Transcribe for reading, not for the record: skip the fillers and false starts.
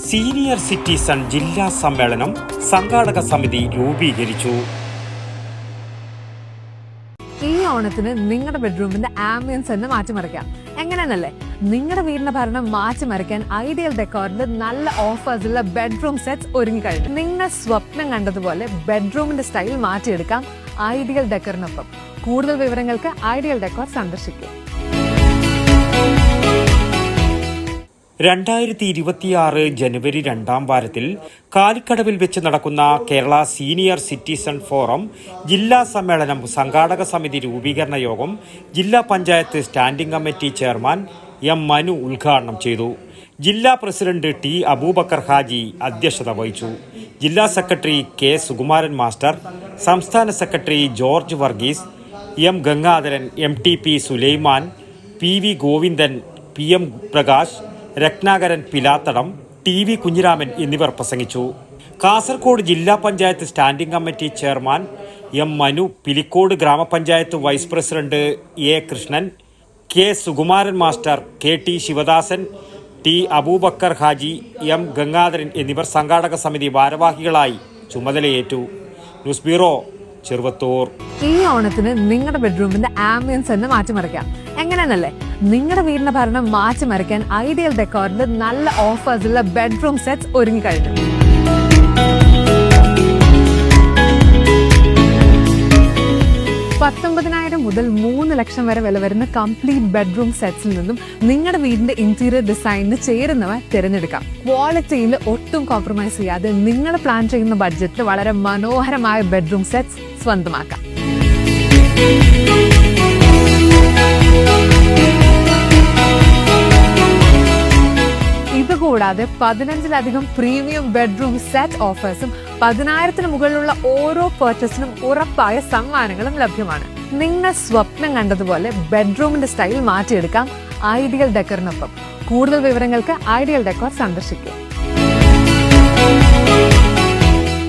Senior citizen ജില്ലാ സമ്മേളനം സംഘാടക സമിതി രൂപീകരിച്ചു. ഈ ഓണത്തിന് നിങ്ങളുടെ ബെഡ്റൂമിന്റെ ആംബിയൻസ് തന്നെ മാറ്റിമറിക്കാം. എങ്ങനെയാണല്ലേ? നിങ്ങളുടെ വീടിന്റെ ഭരണം മാറ്റിമറിക്കാൻ ഐഡിയൽ ഡെക്കോറിന്റെ നല്ല ഓഫേഴ്സുള്ള ബെഡ്റൂം സെറ്റ്സ് ഒരുങ്ങി കഴിഞ്ഞു. നിങ്ങൾ സ്വപ്നം കണ്ടതുപോലെ ബെഡ്റൂമിന്റെ സ്റ്റൈൽ മാറ്റിയെടുക്കാം ഐഡിയൽ ഡെക്കറിനൊപ്പം. കൂടുതൽ വിവരങ്ങൾക്ക് ഐഡിയൽ ഡെക്കോർ സന്ദർശിക്കുക. 2026 ജനുവരി 2 വാരത്തിൽ കാലിക്കടവിൽ വെച്ച് നടക്കുന്ന കേരള സീനിയർ സിറ്റിസൺ ഫോറം ജില്ലാ സമ്മേളനം സംഘാടക സമിതി രൂപീകരണ യോഗം ജില്ലാ panchayat standing committee chairman M Manu ഉദ്ഘാടനം ചെയ്തു. ജില്ലാ പ്രസിഡന്റ് ടി അബൂബക്കർ ഹാജി അധ്യക്ഷത വഹിച്ചു. ജില്ലാ സെക്രട്ടറി കെ സുകുമാരൻ മാസ്റ്റർ, സംസ്ഥാന secretary George Varghese, M Gangadharan, MTP Sulaiman, PV Govindan, PM Prakash, Ratnakaran Pilathadam, TV Kunhiraman എന്നിവർ പ്രസംഗിച്ചു. കാസർഗോഡ് ജില്ലാ panchayat standing committee chairman M Manu, Pilicode ഗ്രാമപഞ്ചായത്ത് vice president A Krishnan, K Sukumaran master, KT Sivadasan, T Abubakar Haji, M Gangadharan എന്നിവർ സംഘാടക സമിതി ഭാരവാഹികളായി ചുമതലയേറ്റു. News bureau, Cheruvathur. ഈ ഓണത്തിന് നിങ്ങളുടെ ബെഡ്റൂമിന്റെ ആംബിയൻസ് തന്നെ മാറ്റിമറിക്കാം. എങ്ങനെയാണല്ലേ? നിങ്ങളുടെ വീടിന്റെ ഭരണം മാറ്റിമറിക്കാൻ ഐഡിയൽ ഡെക്കോറിന്റെ നല്ല ഓഫേഴ്സുള്ള ബെഡ്റൂം സെറ്റ്സ് ഒരുങ്ങി കഴിഞ്ഞു. $19,000 മുതൽ 3 ലക്ഷം വരെ വില വരുന്ന കംപ്ലീറ്റ് ബെഡ്റൂം സെറ്റ്സിൽ നിന്നും നിങ്ങളുടെ വീടിന്റെ ഇന്റീരിയർ ഡിസൈനിന് ചേരുന്നവ തിരഞ്ഞെടുക്കാം. ക്വാളിറ്റിയിൽ ഒട്ടും കോംപ്രമൈസ് ചെയ്യാതെ നിങ്ങൾ പ്ലാൻ ചെയ്യുന്ന ബഡ്ജറ്റിൽ വളരെ മനോഹരമായ ബെഡ്റൂം സെറ്റ്സ് സ്വന്തമാക്കാം. ഇതുകൂടാതെ 15-ലധികം പ്രീമിയം ബെഡ്റൂം സെറ്റ് ഓഫേഴ്സും 10,000-ന് മുകളിലുള്ള ഓരോ പർച്ചേസിനും ഉറപ്പായ സമ്മാനങ്ങളും ലഭ്യമാണ്. നിങ്ങൾ സ്വപ്നം കണ്ടതുപോലെ ബെഡ്റൂമിന്റെ സ്റ്റൈൽ മാറ്റിയെടുക്കാം ഐഡിയൽ ഡെക്കറിനൊപ്പം. കൂടുതൽ വിവരങ്ങൾക്ക് ഐഡിയൽ ഡെക്കോർ സന്ദർശിക്കുക.